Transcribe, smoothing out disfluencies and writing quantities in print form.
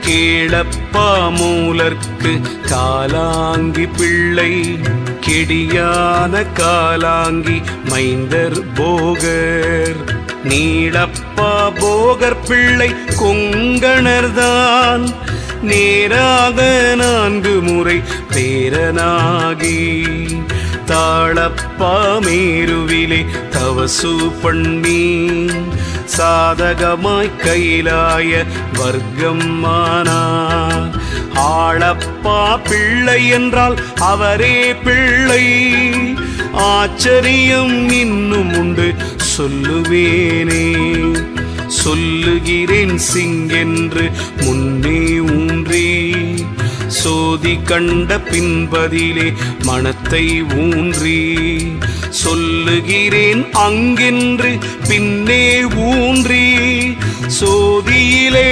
கேளப்பா மூலர்க்கு காலாங்கி பிள்ளை கெடியான காலாங்கி மைந்தர் போகர் நீளப்பா போகர் பிள்ளை கொங்கணர்தான் நேராக 4 முறை பேரனாகி தாளப்பா மேருவிலே தவசு பண்ணி சாதகமாய் கைலாய வர்க்கமானார். ஆளப்பா பிள்ளை என்றால் அவரே பிள்ளை, ஆச்சரியம் இன்னும் உண்டு சொல்லுவேனே. சொல்லுகிறேன் சிங்கென்று முன்னே ஊன்றி சோதி கண்ட பின்பதிலே மனத்தை ஊன்றி சொல்லுகிறேன் அங்கென்று பின்னே ஊன்றி சோதியிலே